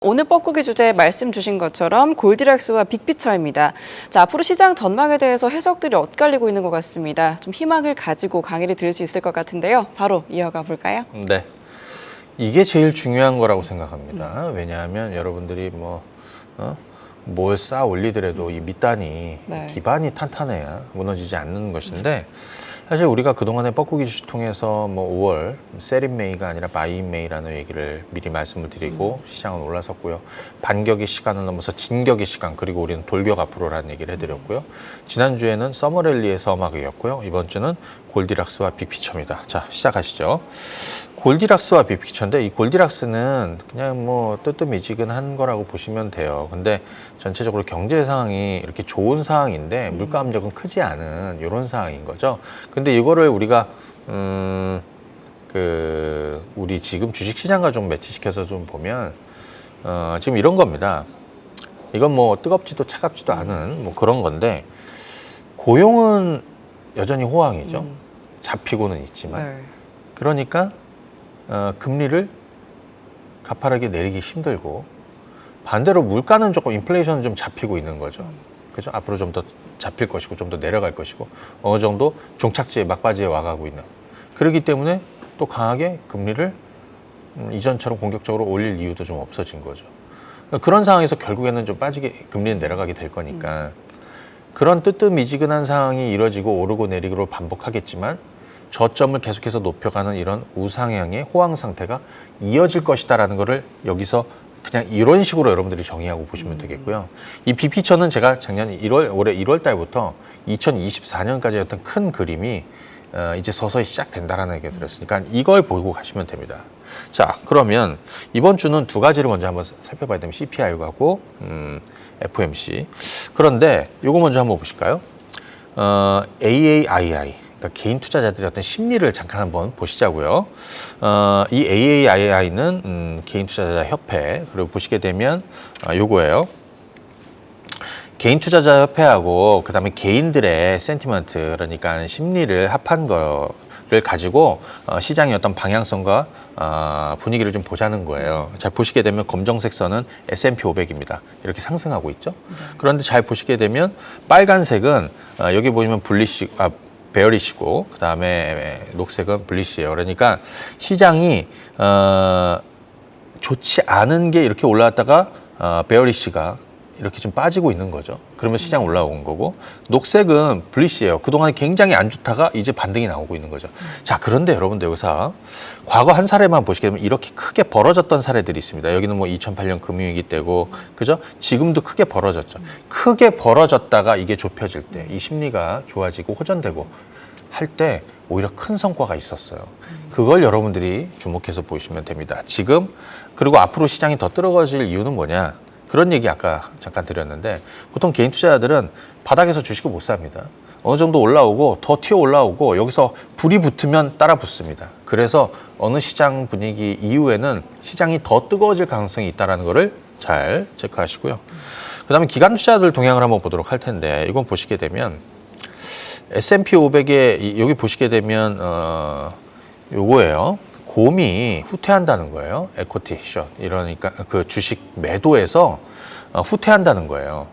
오늘 뻐꾸기 주제 말씀 주신 것처럼 골디락스와 빅피처입니다. 자, 앞으로 시장 전망에 대해서 해석들이 엇갈리고 있는 것 같습니다. 좀 희망을 가지고 강의를 들을 수 있을 것 같은데요. 바로 이어가 볼까요? 네. 이게 제일 중요한 거라고 생각합니다. 왜냐하면 여러분들이 뭘 쌓아 올리더라도 이 밑단이 네. 기반이 탄탄해야 무너지지 않는 것인데, 사실 우리가 그동안에 뻐꾸기 주식 통해서 5월 셀인메이가 아니라 바이인메이라는 얘기를 미리 말씀을 드리고 시장은 올라섰고요. 반격의 시간을 넘어서 진격의 시간, 그리고 우리는 돌격 앞으로라는 얘기를 해드렸고요. 지난주에는 서머랠리의 서막이었고요. 이번 주는 골디락스와 빅피처입니다. 자, 시작하시죠. 골디락스와 빅피처인데, 이 골디락스는 그냥 뜨뜻미지근한 거라고 보시면 돼요. 근데 전체적으로 경제 상황이 이렇게 좋은 상황인데 물가 압력은 크지 않은 이런 상황인 거죠. 근데 이거를 우리가 우리 지금 주식시장과 좀 매치시켜서 좀 보면 지금 이런 겁니다. 이건 뜨겁지도 차갑지도 않은 그런 건데, 고용은 여전히 호황이죠. 잡히고는 있지만. 네. 그러니까 금리를 가파르게 내리기 힘들고, 반대로 물가는 조금 인플레이션은 좀 잡히고 있는 거죠. 그죠? 앞으로 좀 더 잡힐 것이고 좀 더 내려갈 것이고 어느 정도 종착지에 막바지에 와가고 있는. 그렇기 때문에 또 강하게 금리를 이전처럼 공격적으로 올릴 이유도 좀 없어진 거죠. 그런 상황에서 결국에는 좀 빠지게 금리는 내려가게 될 거니까 그런 뜨뜻미지근한 상황이 이뤄지고 오르고 내리고를 반복하겠지만 저점을 계속해서 높여가는 이런 우상향의 호황 상태가 이어질 것이다라는 거를 여기서 그냥 이런 식으로 여러분들이 정의하고 보시면 되겠고요. 이 빅피처는 제가 올해 1월 달부터 2024년까지 어떤 큰 그림이 이제 서서히 시작된다라는 얘기를 드렸으니까 이걸 보고 가시면 됩니다. 자, 그러면 이번 주는 두 가지를 먼저 한번 살펴봐야 되면 CPI하고 FOMC. 그런데 이거 먼저 한번 보실까요? AAII. 그러니까 개인 투자자들의 어떤 심리를 잠깐 한번 보시자고요. 이 AAII는 개인 투자자 협회, 그리고 보시게 되면 요거예요. 개인 투자자 협회하고 그다음에 개인들의 센티먼트, 그러니까 심리를 합한 거를 가지고 시장의 어떤 방향성과 분위기를 좀 보자는 거예요. 잘 보시게 되면 검정색 선은 S&P 500입니다. 이렇게 상승하고 있죠. 그런데 잘 보시게 되면 빨간색은 여기 보시면 베어리시고 그 다음에 녹색은 블리시예요. 그러니까 시장이 좋지 않은 게 이렇게 올라왔다가 베어리시가 이렇게 좀 빠지고 있는 거죠. 그러면 시장 올라온 거고, 녹색은 블리시예요. 그동안 굉장히 안 좋다가 이제 반등이 나오고 있는 거죠. 자, 그런데 여러분들 여기서 과거 한 사례만 보시게 되면 이렇게 크게 벌어졌던 사례들이 있습니다. 여기는 2008년 금융위기 때고, 그죠? 지금도 크게 벌어졌죠. 크게 벌어졌다가 이게 좁혀질 때, 이 심리가 좋아지고 호전되고 할 때 오히려 큰 성과가 있었어요. 그걸 여러분들이 주목해서 보시면 됩니다. 지금, 그리고 앞으로 시장이 더 뜨거워질 이유는 뭐냐? 그런 얘기 아까 잠깐 드렸는데, 보통 개인 투자자들은 바닥에서 주식을 못 삽니다. 어느 정도 올라오고 더 튀어 올라오고 여기서 불이 붙으면 따라 붙습니다. 그래서 어느 시장 분위기 이후에는 시장이 더 뜨거워질 가능성이 있다는 거를 잘 체크하시고요. 그 다음에 기관 투자자들 동향을 한번 보도록 할 텐데, 이건 보시게 되면 S&P 500에 여기 보시게 되면 요거예요. 곰이 후퇴한다는 거예요. 에코티 숏. 이러니까 그 주식 매도에서 후퇴한다는 거예요.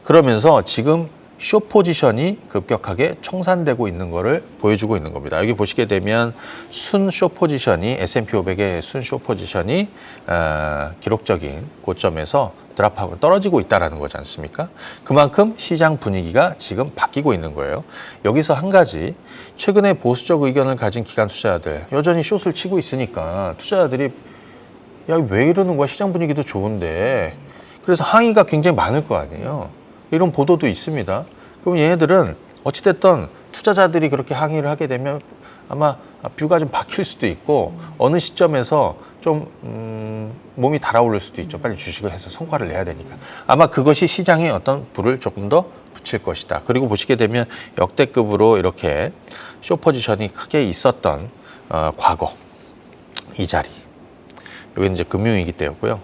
그러면서 지금 숏 포지션이 급격하게 청산되고 있는 거를 보여주고 있는 겁니다. 여기 보시게 되면 순 숏 포지션이 S&P 500의 순 숏 포지션이 기록적인 고점에서 드랍하고 떨어지고 있다는 거지 않습니까? 그만큼 시장 분위기가 지금 바뀌고 있는 거예요. 여기서 한 가지, 최근에 보수적 의견을 가진 기관 투자자들 여전히 숏을 치고 있으니까 투자자들이 야, 왜 이러는 거야? 시장 분위기도 좋은데. 그래서 항의가 굉장히 많을 거 아니에요. 이런 보도도 있습니다. 그럼 얘네들은 어찌됐든 투자자들이 그렇게 항의를 하게 되면 아마 뷰가 좀 바뀔 수도 있고 어느 시점에서 좀 몸이 달아오를 수도 있죠. 빨리 주식을 해서 성과를 내야 되니까. 아마 그것이 시장에 어떤 불을 조금 더 붙일 것이다. 그리고 보시게 되면 역대급으로 이렇게 숏 포지션이 크게 있었던 과거 이 자리. 여기는 이제 금융위기 때였고요.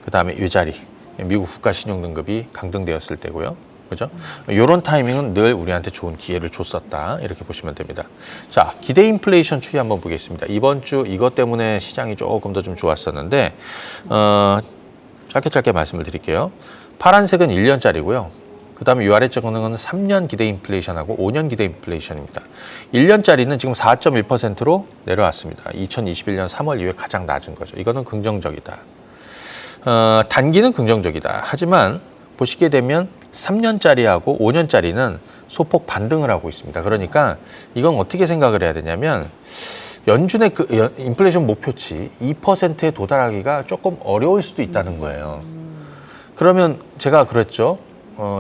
그 다음에 이 자리. 미국 국가 신용등급이 강등되었을 때고요. 그죠? 이런 타이밍은 늘 우리한테 좋은 기회를 줬었다. 이렇게 보시면 됩니다. 자, 기대 인플레이션 추이 한번 보겠습니다. 이번 주 이것 때문에 시장이 조금 더 좀 좋았었는데, 짧게 말씀을 드릴게요. 파란색은 1년짜리고요. 그 다음에 이 아래쪽 거는 3년 기대 인플레이션하고 5년 기대 인플레이션입니다. 1년짜리는 지금 4.1%로 내려왔습니다. 2021년 3월 이후에 가장 낮은 거죠. 이거는 긍정적이다. 단기는 긍정적이다. 하지만 보시게 되면 3년짜리하고 5년짜리는 소폭 반등을 하고 있습니다. 그러니까 이건 어떻게 생각을 해야 되냐면 연준의 그 인플레이션 목표치 2%에 도달하기가 조금 어려울 수도 있다는 거예요. 그러면 제가 그랬죠.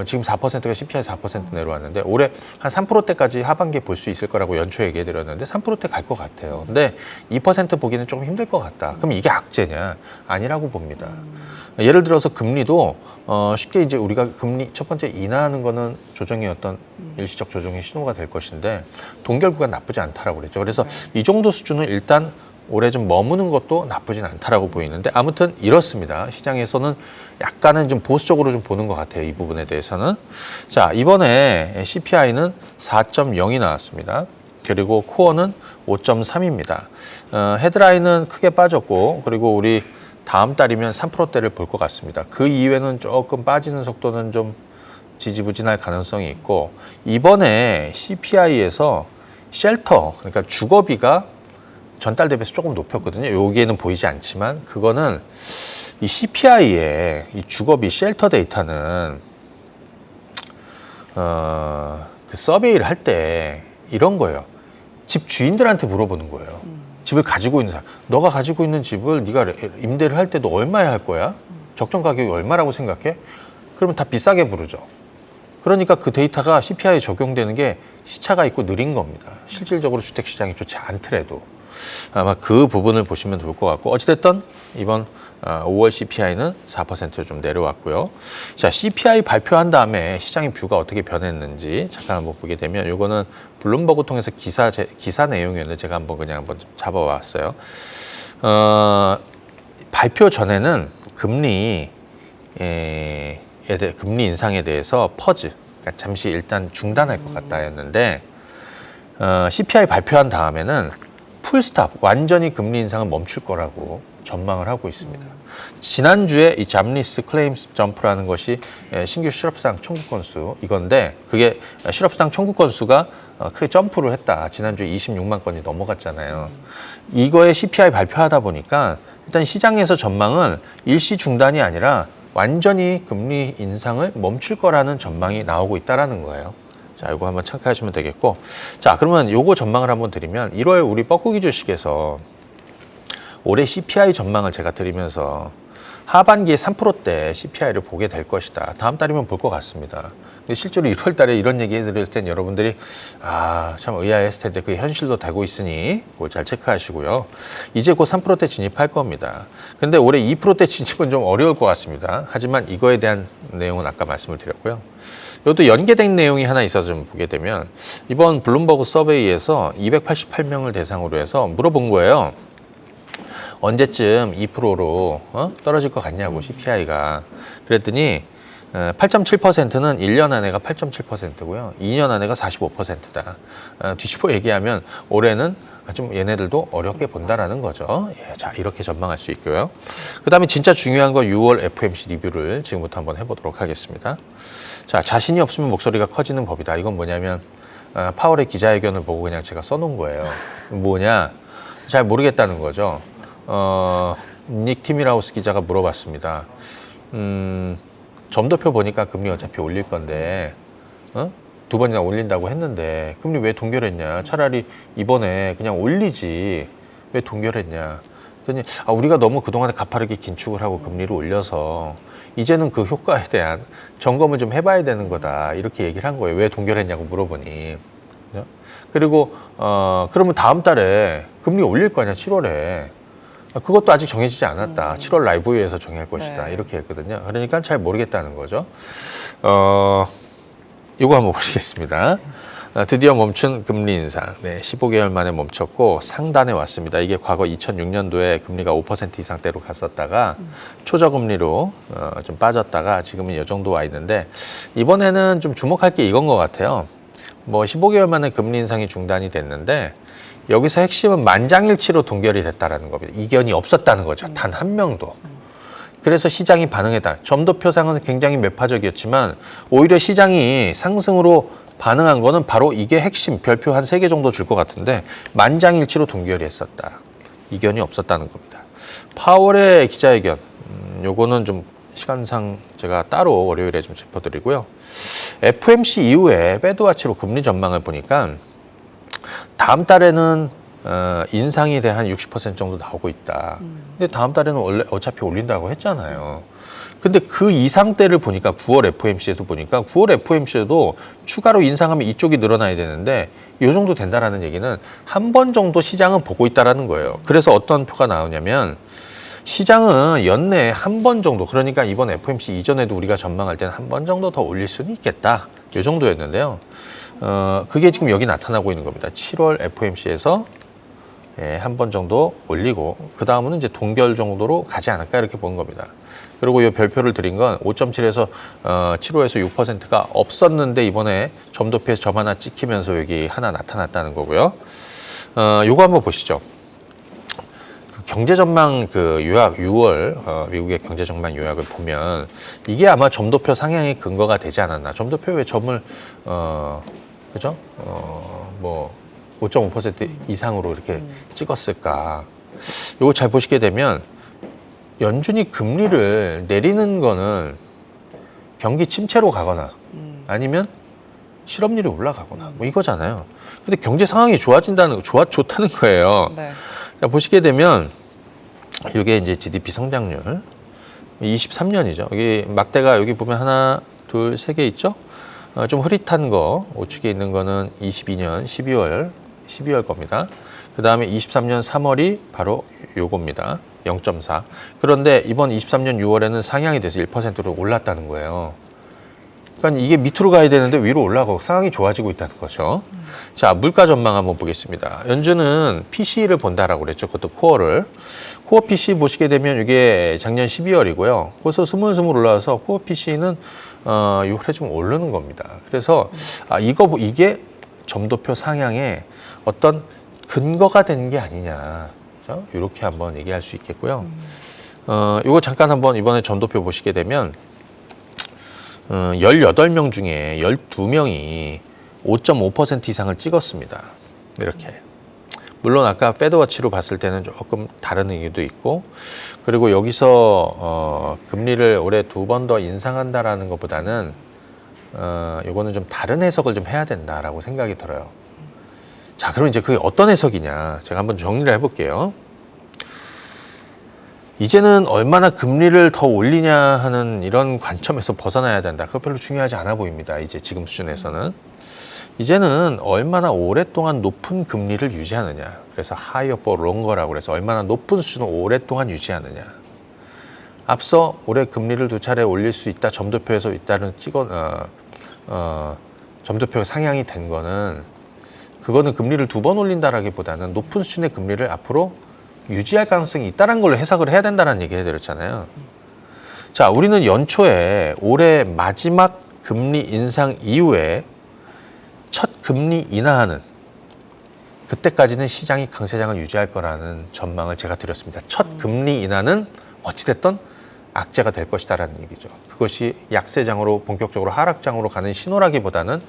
지금 4%가 CPI 4% 내려왔는데 올해 한 3%대까지 하반기에 볼 수 있을 거라고 연초에 얘기해드렸는데 3%대 갈 것 같아요. 근데 2% 보기는 좀 힘들 것 같다. 그럼 이게 악재냐? 아니라고 봅니다. 예를 들어서 금리도 쉽게 이제 우리가 금리 첫 번째 인하하는 거는 조정의 어떤 일시적 조정의 신호가 될 것인데 동결구가 나쁘지 않다라고 그랬죠. 그래서 이 정도 수준은 일단 올해 좀 머무는 것도 나쁘진 않다라고 보이는데 아무튼 이렇습니다. 시장에서는 약간은 좀 보수적으로 좀 보는 것 같아요. 이 부분에 대해서는. 자, 이번에 CPI는 4.0이 나왔습니다. 그리고 코어는 5.3입니다. 헤드라인은 크게 빠졌고 그리고 우리 다음 달이면 3%대를 볼 것 같습니다. 그 이후에는 조금 빠지는 속도는 좀 지지부진할 가능성이 있고 이번에 CPI에서 쉘터, 그러니까 주거비가 전달 대비해서 조금 높였거든요. 여기에는 보이지 않지만 그거는 이 CPI의 이 주거비 쉘터 데이터는 그 서베이를 할 때 이런 거예요. 집 주인들한테 물어보는 거예요. 집을 가지고 있는 사람. 너가 가지고 있는 집을 네가 임대를 할 때도 얼마에 할 거야? 적정 가격이 얼마라고 생각해? 그러면 다 비싸게 부르죠. 그러니까 그 데이터가 CPI에 적용되는 게 시차가 있고 느린 겁니다. 실질적으로 주택시장이 좋지 않더라도. 아마 그 부분을 보시면 좋을 것 같고 어찌됐든 이번 5월 CPI는 4%로 좀 내려왔고요. 자, CPI 발표한 다음에 시장의 뷰가 어떻게 변했는지 잠깐 한번 보게 되면 이거는 블룸버그 통해서 기사 내용이었는데 제가 한번 잡아왔어요. 발표 전에는 금리 인상에 대해서 퍼즈, 그러니까 잠시 일단 중단할 것 같다였는데 CPI 발표한 다음에는 풀스탑, 완전히 금리 인상은 멈출 거라고 전망을 하고 있습니다. 지난주에 이 잡리스 클레임스 점프라는 것이 신규 실업수당 청구 건수 이건데 그게 실업수당 청구 건수가 크게 점프를 했다. 지난주에 26만 건이 넘어갔잖아요. 이거에 CPI 발표하다 보니까 일단 시장에서 전망은 일시 중단이 아니라 완전히 금리 인상을 멈출 거라는 전망이 나오고 있다라는 거예요. 자, 이거 한번 참고하시면 되겠고. 자, 그러면 요거 전망을 한번 드리면 1월 우리 뻐꾸기 주식에서 올해 CPI 전망을 제가 드리면서 하반기에 3%대 CPI를 보게 될 것이다. 다음 달이면 볼 것 같습니다. 근데 실제로 1월 달에 이런 얘기 해드릴 땐 여러분들이 참 의아했을 텐데 그게 현실로 되고 있으니 그걸 잘 체크하시고요. 이제 곧 3%대 진입할 겁니다. 근데 올해 2%대 진입은 좀 어려울 것 같습니다. 하지만 이거에 대한 내용은 아까 말씀을 드렸고요. 이것도 연계된 내용이 하나 있어서 좀 보게 되면 이번 블룸버그 서베이에서 288명을 대상으로 해서 물어본 거예요. 언제쯤 2%로 떨어질 것 같냐고 CPI가. 그랬더니 8.7%는 1년 안에가 8.7%고요. 2년 안에가 45%다. 뒤집어 얘기하면 올해는 좀 얘네들도 어렵게 본다라는 거죠. 예, 자, 이렇게 전망할 수 있고요. 그다음에 진짜 중요한 건 6월 FOMC 리뷰를 지금부터 한번 해보도록 하겠습니다. 자, 자신이 없으면 목소리가 커지는 법이다. 이건 뭐냐면 파월의 기자회견을 보고 그냥 제가 써놓은 거예요. 뭐냐? 잘 모르겠다는 거죠. 닉 티밀하우스 기자가 물어봤습니다. 점도표 보니까 금리 어차피 올릴 건데 두 번이나 올린다고 했는데 금리 왜 동결했냐? 차라리 이번에 그냥 올리지 왜 동결했냐? 그랬더니 우리가 너무 그동안에 가파르게 긴축을 하고 금리를 올려서 이제는 그 효과에 대한 점검을 좀 해봐야 되는 거다 이렇게 얘기를 한 거예요. 왜 동결했냐고 물어보니. 그죠? 그리고 그러면 다음 달에 금리 올릴 거 아니야 7월에. 그것도 아직 정해지지 않았다. 7월 라이브에서 정할 것이다. 네. 이렇게 했거든요. 그러니까 잘 모르겠다는 거죠. 이거 한번 보시겠습니다. 드디어 멈춘 금리 인상. 네, 15개월 만에 멈췄고 상단에 왔습니다. 이게 과거 2006년도에 금리가 5% 이상대로 갔었다가 초저금리로 좀 빠졌다가 지금은 이 정도 와 있는데 이번에는 좀 주목할 게 이건 것 같아요. 뭐 15개월 만에 금리 인상이 중단이 됐는데 여기서 핵심은 만장일치로 동결이 됐다라는 겁니다. 이견이 없었다는 거죠. 단 한 명도. 그래서 시장이 반응했다. 점도표 상승은 굉장히 매파적이었지만 오히려 시장이 상승으로 반응한 거는 바로 이게 핵심 별표 한 3개 정도 줄 것 같은데 만장일치로 동결이 했었다. 이견이 없었다는 겁니다. 파월의 기자회견, 요거는 좀 시간상 제가 따로 월요일에 좀 짚어드리고요. FOMC 이후에 패드와치로 금리 전망을 보니까 다음 달에는 인상이 대한 60% 정도 나오고 있다. 근데 다음 달에는 원래 어차피 올린다고 했잖아요. 근데 그 이상대를 보니까 9월 FOMC에서 보니까 9월 FOMC에도 추가로 인상하면 이쪽이 늘어나야 되는데 이 정도 된다라는 얘기는 한 번 정도 시장은 보고 있다라는 거예요. 그래서 어떤 표가 나오냐면 시장은 연내에 한 번 정도, 그러니까 이번 FOMC 이전에도 우리가 전망할 때는 한 번 정도 더 올릴 수는 있겠다. 이 정도였는데요. 그게 지금 여기 나타나고 있는 겁니다. 7월 FOMC에서 한 번 정도 올리고 그 다음은 이제 동결 정도로 가지 않을까 이렇게 본 겁니다. 그리고 이 별표를 드린 건 5.7에서 7호에서 6%가 없었는데 이번에 점도표에서 점 하나 찍히면서 여기 하나 나타났다는 거고요. 요거 한번 보시죠. 그 경제 전망 그 요약 6월 미국의 경제 전망 요약을 보면 이게 아마 점도표 상향의 근거가 되지 않았나. 점도표 왜 점을 그죠? 뭐 5.5% 이상으로 이렇게 찍었을까? 요거 잘 보시게 되면 연준이 금리를 내리는 거는 경기 침체로 가거나 아니면 실업률이 올라가거나 뭐 이거잖아요. 근데 경제 상황이 좋아진다는 거, 좋다는 거예요. 네. 자, 보시게 되면 이게 이제 GDP 성장률 23년이죠. 여기 막대가 여기 보면 하나, 둘, 세 개 있죠. 좀 흐릿한 거 우측에 있는 거는 22년 12월 겁니다. 그 다음에 23년 3월이 바로 요겁니다. 0.4. 그런데 이번 23년 6월에는 상향이 돼서 1%로 올랐다는 거예요. 그러니까 이게 밑으로 가야 되는데 위로 올라가고 상황이 좋아지고 있다는 거죠. 자, 물가 전망 한번 보겠습니다. 연준은 PC를 본다라고 그랬죠. 그것도 코어를. 코어 PC 보시게 되면 이게 작년 12월이고요. 그래서 스물스물 올라와서 코어 PC는 6월에 좀 오르는 겁니다. 그래서 이게 점도표 상향의 어떤 근거가 된 게 아니냐. 그렇죠? 이렇게 한번 얘기할 수 있겠고요. 이거 잠깐 한번 이번에 점도표 보시게 되면 18명 중에 12명이 5.5% 이상을 찍었습니다. 이렇게. 물론 아까 패드워치로 봤을 때는 조금 다른 의미도 있고, 그리고 여기서 금리를 올해 2번 더 인상한다라는 것보다는 이거는 좀 다른 해석을 좀 해야 된다라고 생각이 들어요. 자, 그럼 이제 그게 어떤 해석이냐? 제가 한번 정리를 해볼게요. 이제는 얼마나 금리를 더 올리냐 하는 이런 관점에서 벗어나야 된다. 그거 별로 중요하지 않아 보입니다. 이제 지금 수준에서는. 이제는 얼마나 오랫동안 높은 금리를 유지하느냐. 그래서 higher for longer라고 그래서 얼마나 높은 수준을 오랫동안 유지하느냐. 앞서 올해 금리를 2차례 올릴 수 있다. 점도표에서 있다는 점도표가 상향이 된 거는 그거는 금리를 2번 올린다라기보다는 높은 수준의 금리를 앞으로 유지할 가능성이 있다는 걸로 해석을 해야 된다는 얘기 해드렸잖아요. 자, 우리는 연초에 올해 마지막 금리 인상 이후에 첫 금리 인하하는 그때까지는 시장이 강세장을 유지할 거라는 전망을 제가 드렸습니다. 첫 금리 인하는 어찌됐든 악재가 될 것이다라는 얘기죠. 그것이 약세장으로 본격적으로 하락장으로 가는 신호라기보다는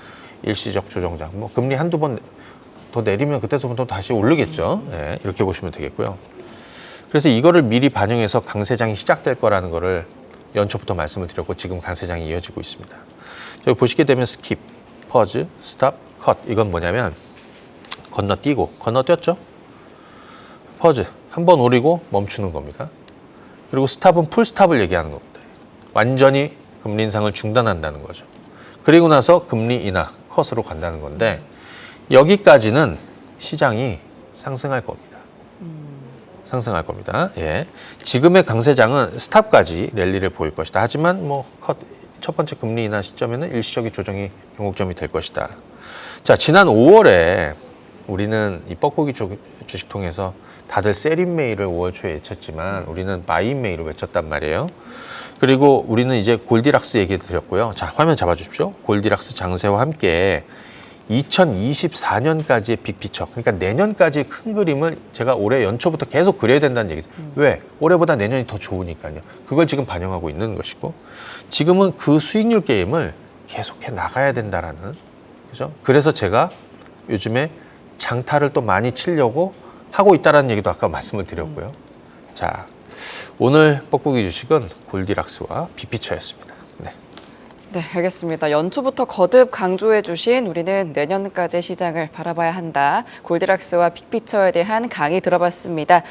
일시적 조정장. 뭐 금리 한두 번 더 내리면 그때서부터 다시 오르겠죠. 네, 이렇게 보시면 되겠고요. 그래서 이거를 미리 반영해서 강세장이 시작될 거라는 거를 연초부터 말씀을 드렸고 지금 강세장이 이어지고 있습니다. 여기 보시게 되면 스킵, 퍼즈, 스탑, 컷. 이건 뭐냐면 건너뛰었죠. 퍼즈, 한 번 오르고 멈추는 겁니다. 그리고 스탑은 풀 스탑을 얘기하는 겁니다. 완전히 금리 인상을 중단한다는 거죠. 그리고 나서 금리 인하, 컷으로 간다는 건데 여기까지는 시장이 상승할 겁니다. 상승할 겁니다. 예. 지금의 강세장은 스탑까지 랠리를 보일 것이다. 하지만 뭐 첫 번째 금리 인하 시점에는 일시적인 조정이 변곡점이 될 것이다. 자, 지난 5월에 우리는 이 뻐꾸기 주식 통해서 다들 셀인 메일을 5월 초에 외쳤지만 우리는 바인 메일을 외쳤단 말이에요. 그리고 우리는 이제 골디락스 얘기 드렸고요. 자, 화면 잡아주십시오. 골디락스 장세와 함께 2024년까지의 빅피처, 그러니까 내년까지 큰 그림을 제가 올해 연초부터 계속 그려야 된다는 얘기죠. 왜? 올해보다 내년이 더 좋으니까요. 그걸 지금 반영하고 있는 것이고, 지금은 그 수익률 게임을 계속해 나가야 된다라는, 그죠? 그래서 제가 요즘에 장타를 또 많이 치려고 하고 있다라는 얘기도 아까 말씀을 드렸고요. 자, 오늘 뻑뻑이 주식은 골디락스와 빅피처였습니다. 네. 네, 알겠습니다. 연초부터 거듭 강조해 주신 우리는 내년까지 시장을 바라봐야 한다. 골디락스와 빅피처에 대한 강의 들어봤습니다.